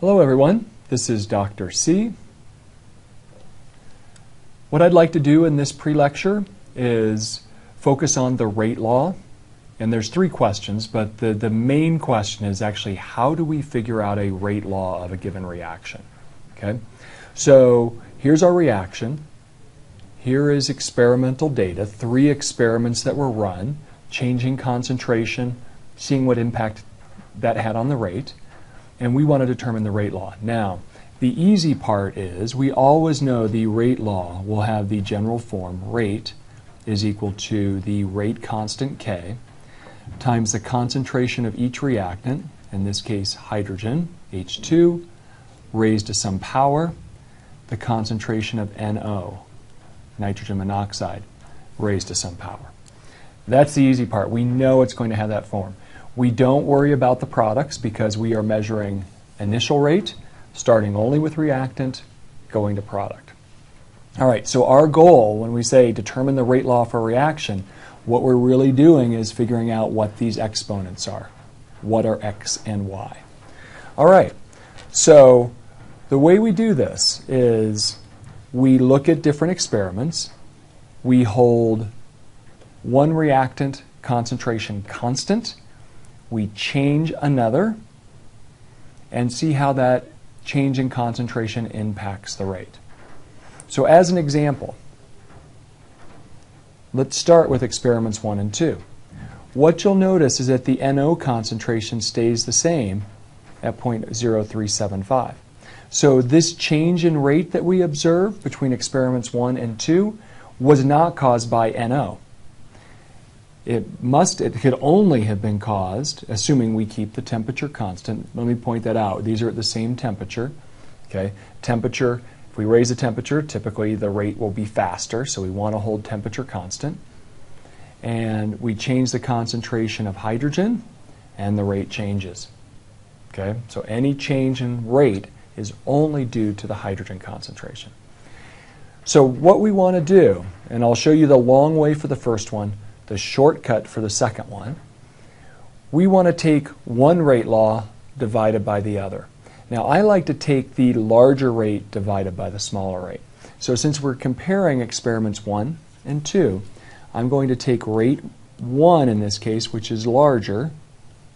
Hello everyone, this is Dr. C. What I'd like to do in this pre-lecture is focus on the rate law. And there's three questions, but the main question is actually how do we figure out a rate law of a given reaction? Okay, so here's our reaction. Here is experimental data, 3 experiments that were run, changing concentration, seeing what impact that had on the rate, and we want to determine the rate law. Now, the easy part is we always know the rate law will have the general form rate is equal to the rate constant K times the concentration of each reactant, in this case hydrogen, H2, raised to some power, the concentration of NO, nitrogen monoxide, raised to some power. That's the easy part. We know it's going to have that form. We don't worry about the products because we are measuring initial rate, starting only with reactant, going to product. All right, so our goal when we say determine the rate law for a reaction, what we're really doing is figuring out what these exponents are. What are x and y? All right, so the way we do this is we look at different experiments. We hold one reactant concentration constant. We change another and see how that change in concentration impacts the rate. So as an example, let's start with experiments 1 and 2. What you'll notice is that the NO concentration stays the same at 0.0375. So this change in rate that we observed between experiments 1 and 2 was not caused by NO. It could only have been caused, assuming we keep the temperature constant. Let me point that out. These are at the same temperature. Okay, temperature. If we raise the temperature, typically the rate will be faster, so we want to hold temperature constant. And we change the concentration of hydrogen, and the rate changes. Okay, so any change in rate is only due to the hydrogen concentration. So what we want to do, and I'll show you the long way for the first one, the shortcut for the second one, we want to take one rate law divided by the other. Now, I like to take the larger rate divided by the smaller rate. So since we're comparing experiments 1 and 2, I'm going to take rate 1 in this case, which is larger.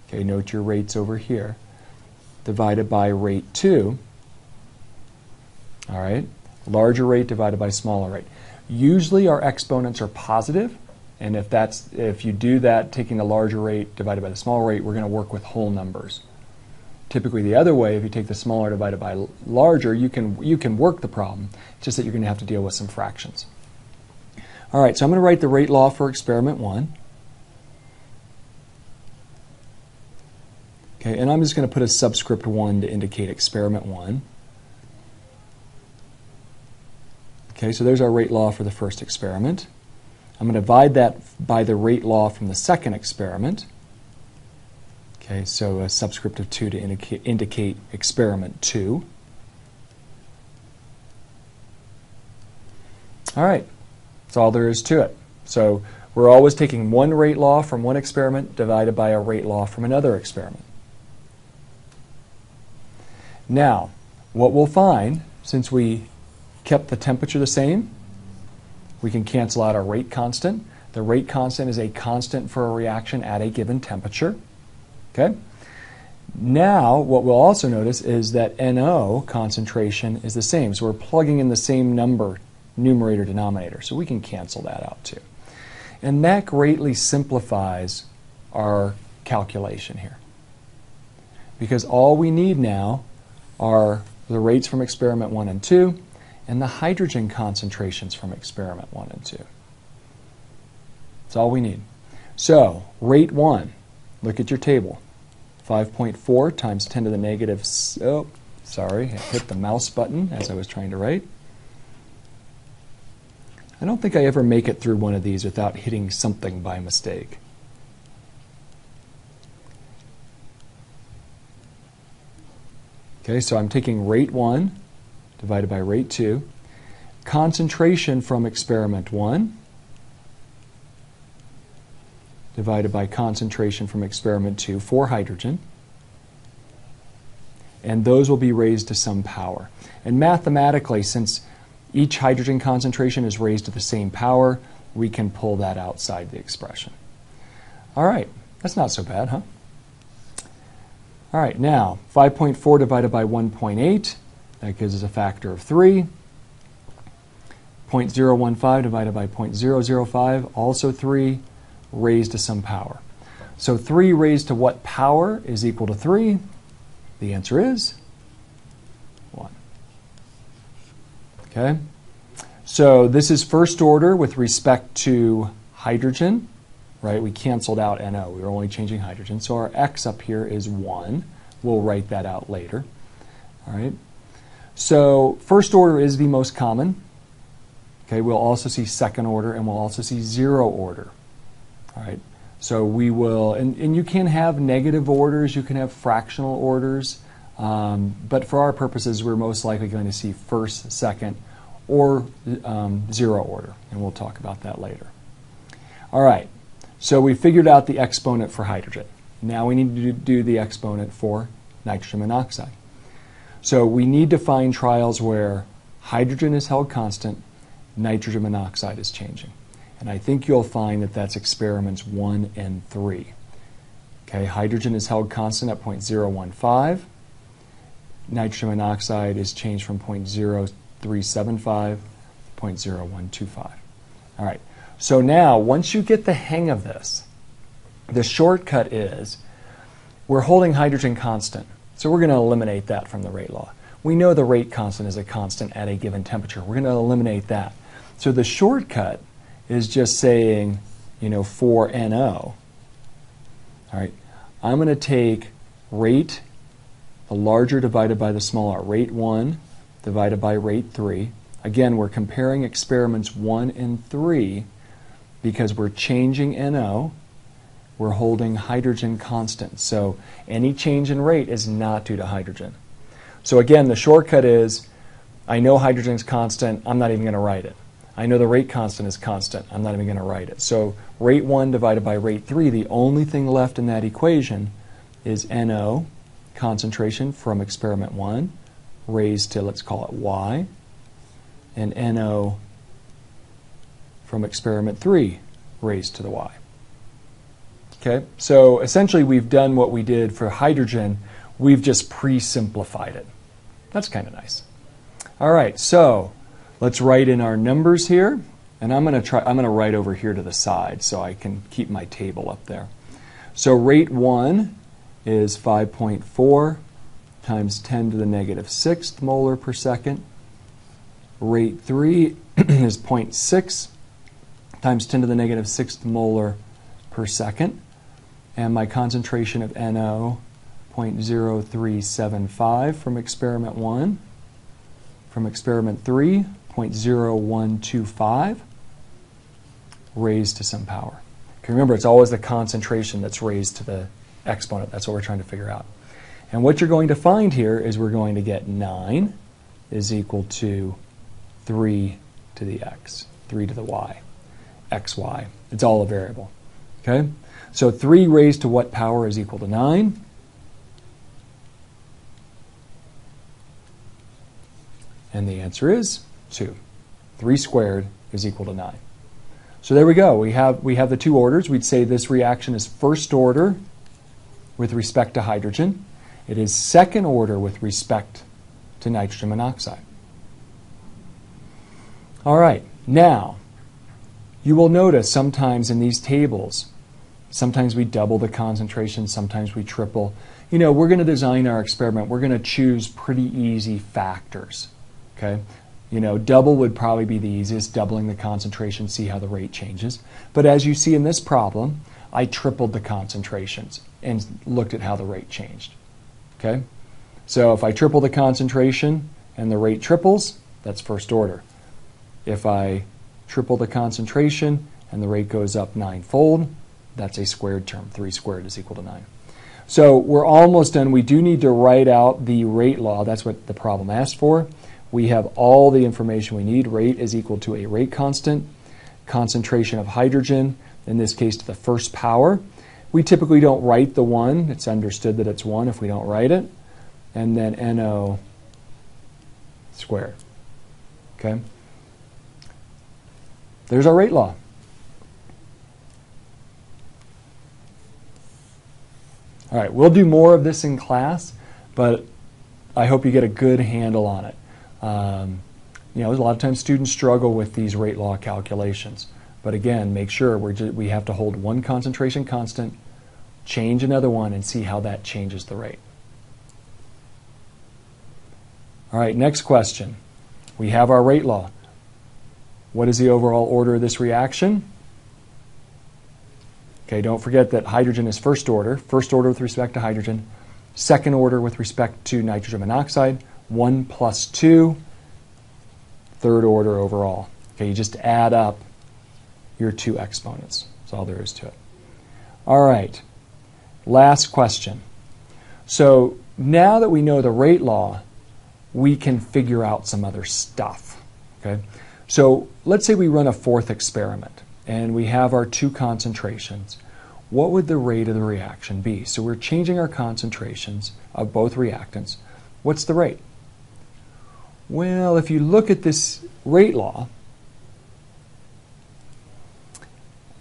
Okay, note your rates over here. Divided by rate 2. All right, larger rate divided by smaller rate. Usually our exponents are positive, and if you do that, taking the larger rate divided by the smaller rate, we're going to work with whole numbers. Typically the other way, if you take the smaller divided by larger, you can work the problem. It's just that you're going to have to deal with some fractions. All right, so I'm going to write the rate law for experiment 1. Okay, and I'm just going to put a subscript 1 to indicate experiment 1. Okay, so there's our rate law for the first experiment. I'm going to divide that by the rate law from the second experiment. Okay, so a subscript of 2 to indicate experiment 2. All right, that's all there is to it. So we're always taking one rate law from one experiment divided by a rate law from another experiment. Now, what we'll find, since we kept the temperature the same, we can cancel out our rate constant. The rate constant is a constant for a reaction at a given temperature. Okay? Now, what we'll also notice is that NO concentration is the same. So we're plugging in the same number, numerator, denominator. So we can cancel that out too. And that greatly simplifies our calculation here. Because all we need now are the rates from experiment 1 and 2 and the hydrogen concentrations from experiment 1 and 2. That's all we need. So, rate 1, look at your table. 5.4 times 10 to the negative, oh, sorry, I hit the mouse button as I was trying to write. I don't think I ever make it through one of these without hitting something by mistake. Okay, so I'm taking rate 1 divided by rate 2. Concentration from experiment 1 divided by concentration from experiment 2 for hydrogen. and those will be raised to some power. And mathematically, since each hydrogen concentration is raised to the same power, we can pull that outside the expression. All right, that's not so bad, huh? All right, now 5.4 divided by 1.8, that gives us a factor of 3. 0.015 divided by 0.005, also 3, raised to some power. So 3 raised to what power is equal to 3? The answer is 1. Okay? So this is first order with respect to hydrogen, right? We canceled out NO. We were only changing hydrogen. So our X up here is 1. We'll write that out later. All right? So first order is the most common. Okay, we'll also see second order, and we'll also see zero order. All right, so we will, and you can have negative orders, you can have fractional orders, but for our purposes, we're most likely going to see first, second, or zero order, and we'll talk about that later. All right, so we figured out the exponent for hydrogen. Now we need to do the exponent for nitrogen monoxide. So we need to find trials where hydrogen is held constant, nitrogen monoxide is changing. And I think you'll find that that's experiments 1 and 3. Okay, hydrogen is held constant at 0.015. Nitrogen monoxide is changed from 0.0375 to 0.0125. All right, so now once you get the hang of this, the shortcut is we're holding hydrogen constant. So we're going to eliminate that from the rate law. We know the rate constant is a constant at a given temperature. We're going to eliminate that. So the shortcut is just saying, for NO, all right, I'm going to take rate, the larger divided by the smaller, rate 1 divided by rate 3. Again, we're comparing experiments 1 and 3 because we're changing NO, we're holding hydrogen constant. So any change in rate is not due to hydrogen. So again, the shortcut is, I know hydrogen's constant, I'm not even going to write it. I know the rate constant is constant. I'm not even going to write it. So rate 1 divided by rate 3, the only thing left in that equation is NO, concentration from experiment 1, raised to, let's call it Y, and NO from experiment 3, raised to the Y. Okay, so essentially we've done what we did for hydrogen. We've just pre-simplified it. That's kind of nice. All right, so let's write in our numbers here, and I'm going to write over here to the side so I can keep my table up there. So rate 1 is 5.4 times 10 to the negative 6th molar per second. Rate 3 is 0.6 times 10 to the negative 6th molar per second. And my concentration of NO, 0.0375 from experiment 1. From experiment 3, 0.0125, raised to some power. Okay, remember, it's always the concentration that's raised to the exponent. That's what we're trying to figure out. And what you're going to find here is we're going to get 9 is equal to 3 to the x, 3 to the y, xy. It's all a variable. Okay? So 3 raised to what power is equal to 9? And the answer is 2. 3 squared is equal to 9. So there we go. We have the two orders. We'd say this reaction is first order with respect to hydrogen. It is second order with respect to nitrogen monoxide. All right. Now, you will notice sometimes in these tables, sometimes we double the concentration, sometimes we triple. We're going to design our experiment. We're going to choose pretty easy factors. Okay, double would probably be the easiest, doubling the concentration, see how the rate changes. But as you see in this problem, I tripled the concentrations and looked at how the rate changed. Okay, so if I triple the concentration and the rate triples, that's first order. If I triple the concentration and the rate goes up 9-fold, that's a squared term. 3 squared is equal to 9. So we're almost done. We do need to write out the rate law. That's what the problem asked for. We have all the information we need. Rate is equal to a rate constant, concentration of hydrogen, in this case to the first power. We typically don't write the 1. It's understood that it's 1 if we don't write it. and then NO squared. Okay? There's our rate law. All right, we'll do more of this in class, but I hope you get a good handle on it. You know, a lot of times students struggle with these rate law calculations. But again, make sure we have to hold one concentration constant, change another one, and see how that changes the rate. All right, next question. We have our rate law. What is the overall order of this reaction? Okay, don't forget that hydrogen is first order with respect to hydrogen, second order with respect to nitrogen monoxide, 1 plus 2, third order overall. Okay, you just add up your two exponents. That's all there is to it. All right, last question. So now that we know the rate law, we can figure out some other stuff. Okay, so let's say we run a fourth experiment and we have our two concentrations. What would the rate of the reaction be? So we're changing our concentrations of both reactants. What's the rate? Well, if you look at this rate law,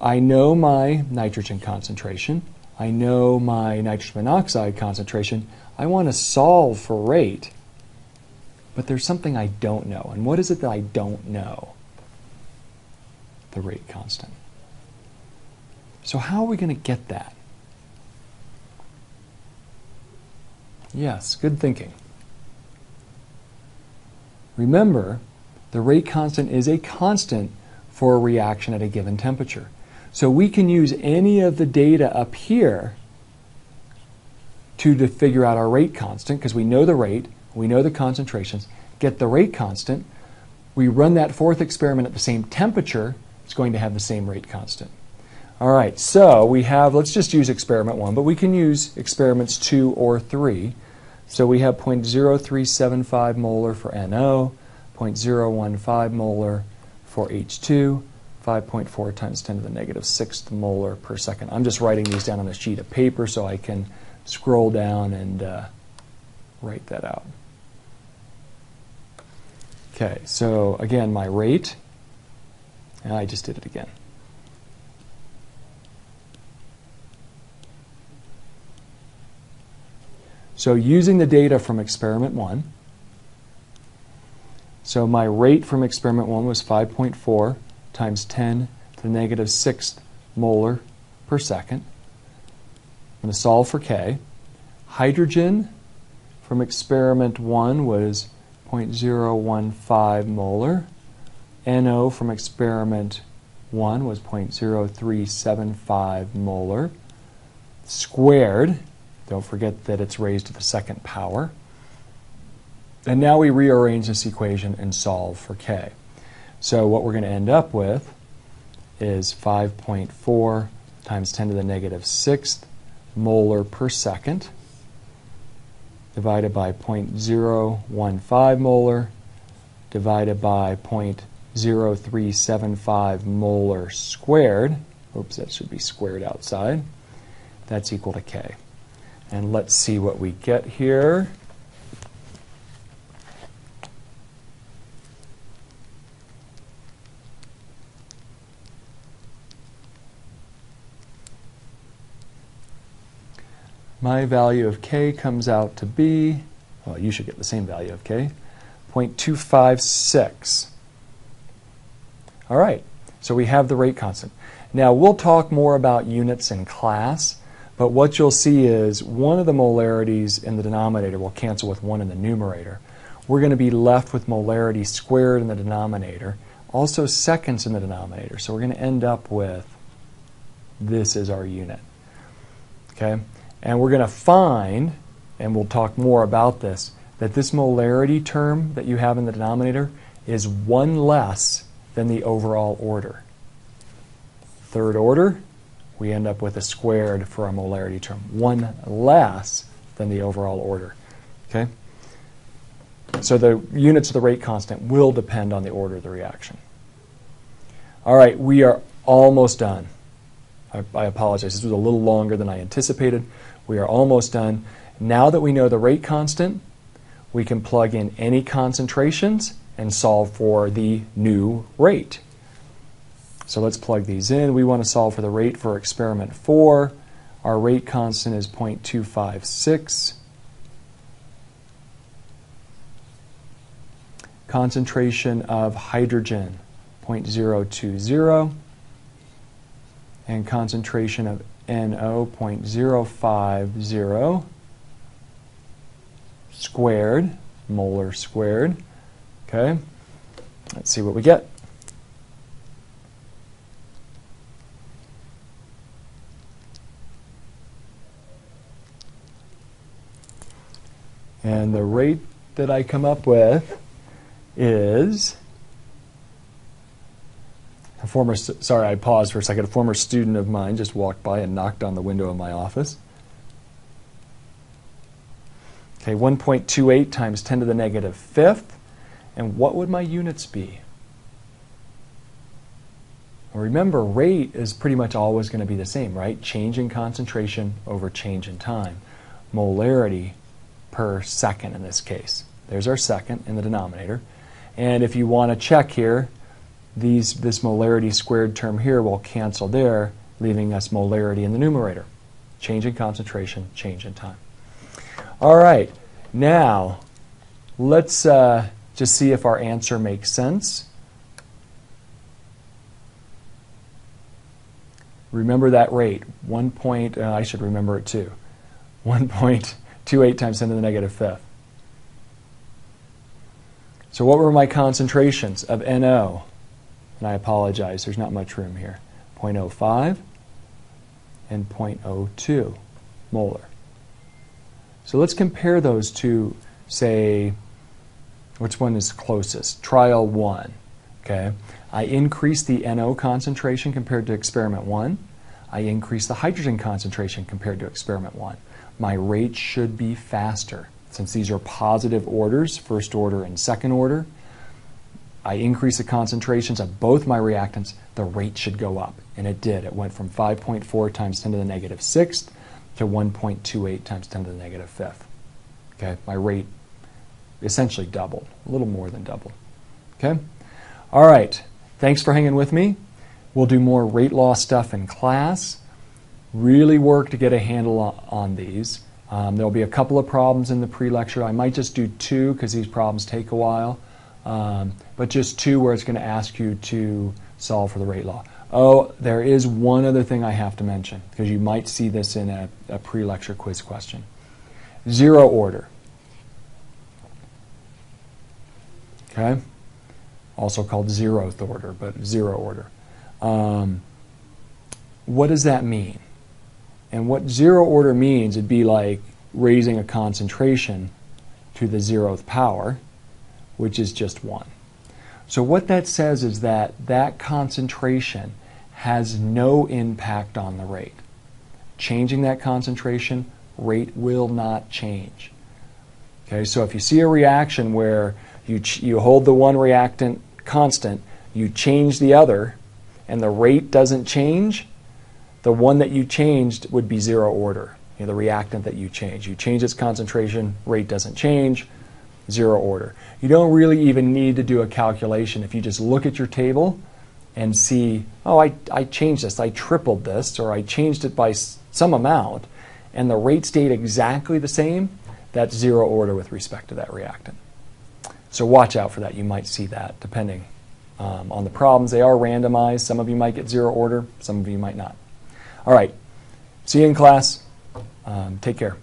I know my nitrogen concentration. I know my nitrogen monoxide concentration. I want to solve for rate, but there's something I don't know. And what is it that I don't know? The rate constant. So how are we going to get that? Yes, good thinking. Remember, the rate constant is a constant for a reaction at a given temperature. So we can use any of the data up here to figure out our rate constant, because we know the rate, we know the concentrations, get the rate constant. We run that fourth experiment at the same temperature, it's going to have the same rate constant. All right, so we have, let's just use experiment 1, but we can use experiments 2 or 3. So we have 0.0375 molar for NO, 0.015 molar for H2, 5.4 times 10 to the negative 6th molar per second. I'm just writing these down on a sheet of paper so I can scroll down and write that out. Okay, so again, my rate, and I just did it again. So using the data from experiment 1, so my rate from experiment 1 was 5.4 times 10 to the negative 6th molar per second. I'm going to solve for K. Hydrogen from experiment 1 was 0.015 molar. NO from experiment 1 was 0.0375 molar. Squared. Don't forget that it's raised to the second power. And now we rearrange this equation and solve for K. So what we're going to end up with is 5.4 times 10 to the negative 6th molar per second divided by 0.015 molar divided by 0.0375 molar squared. Oops, that should be squared outside. That's equal to K. And let's see what we get here. My value of K comes out to be, well, you should get the same value of K, 0.256. All right, so we have the rate constant. Now, we'll talk more about units in class, but what you'll see is one of the molarities in the denominator will cancel with one in the numerator. We're going to be left with molarity squared in the denominator, also seconds in the denominator. So we're going to end up with this as our unit. Okay? And we're going to find, and we'll talk more about this, that this molarity term that you have in the denominator is one less than the overall order. Third order, we end up with a squared for our molarity term. One less than the overall order. Okay? So the units of the rate constant will depend on the order of the reaction. All right, we are almost done. I apologize. This was a little longer than I anticipated. We are almost done. Now that we know the rate constant, we can plug in any concentrations and solve for the new rate. So let's plug these in. We want to solve for the rate for experiment 4. Our rate constant is 0.256. Concentration of hydrogen, 0.020. And concentration of NO, 0.050 squared, molar squared. Okay, let's see what we get. And the rate that I come up with is a former, sorry, I paused for a second. A former student of mine just walked by and knocked on the window of my office. Okay, 1.28 times 10 to the negative fifth. And what would my units be? Well, remember, rate is pretty much always going to be the same, right? Change in concentration over change in time. Molarity per second in this case. There's our second in the denominator. And if you want to check here, this molarity squared term here will cancel there, leaving us molarity in the numerator. Change in concentration, change in time. All right, now let's just see if our answer makes sense. Remember that rate, I should remember it too, 1.28 times 10 to the negative fifth. So what were my concentrations of NO? And I apologize, there's not much room here. 0.05 and 0.02 molar. So let's compare those to, say, which one is closest? Trial 1. Okay. I increased the NO concentration compared to experiment 1. I increased the hydrogen concentration compared to experiment 1. My rate should be faster. Since these are positive orders, first order and second order, I increased the concentrations of both my reactants, the rate should go up. And it did. It went from 5.4 times 10 to the negative sixth to 1.28 times 10 to the negative fifth. Okay, my rate essentially doubled, a little more than doubled. Okay, all right, thanks for hanging with me. We'll do more rate law stuff in class. Really work to get a handle on these. There'll be a couple of problems in the pre-lecture. I might just do 2 because these problems take a while, but just 2 where it's going to ask you to solve for the rate law. Oh, there is one other thing I have to mention because you might see this in a pre-lecture quiz question. Zero order. Okay? Also called zeroth order, but zero order. What does that mean? And what zero order means, it'd be like raising a concentration to the zeroth power, which is just 1. So what that says is that that concentration has no impact on the rate. Changing that concentration, rate will not change. Okay, so if you see a reaction where you hold the one reactant constant, you change the other, and the rate doesn't change, the one that you changed would be zero order, the reactant that you change. You change its concentration, rate doesn't change, zero order. You don't really even need to do a calculation. If you just look at your table and see, oh, I changed this, I tripled this, or I changed it by some amount, and the rate stayed exactly the same, that's zero order with respect to that reactant. So watch out for that. You might see that depending on the problems. They are randomized. Some of you might get zero order, some of you might not. All right, see you in class. Take care.